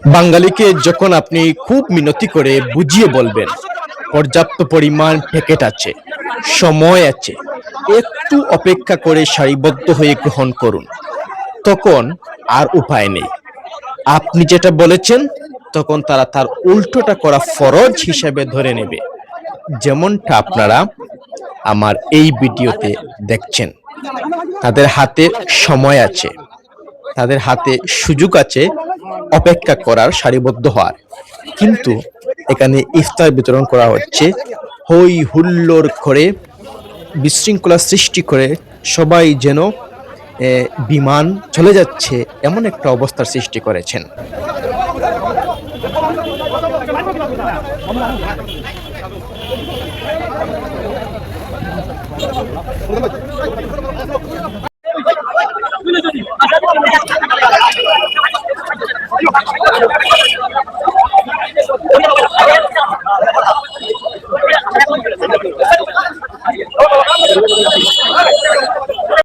বাঙালিকে যখন আপনি খুব মিনতি করে বুঝিয়ে বলবেন, পর্যাপ্ত পরিমাণ প্যাকেট আছে, সময় আছে, একটু অপেক্ষা করে সারিবদ্ধ হয়ে গ্রহণ করুন, তখন আর উপায় নেই। আপনি যেটা বলেছেন, তখন তারা তার উল্টোটা করা ফরজ হিসেবে ধরে নেবে। যেমনটা আপনারা আমার এই ভিডিওতে দেখছেন। তাদের হাতে সময় আছে, তাদের হাতে সুযোগ আছে অপেক্ষা করার, সারিবদ্ধ হওয়ার। কিন্তু এখানে ইফতার বিতরণ করা হচ্ছে, হই হুল্লোড় করে, বিশৃঙ্খলা সৃষ্টি করে, সবাই যেন বিমান চলে যাচ্ছে এমন একটা অবস্থার সৃষ্টি করেছেন।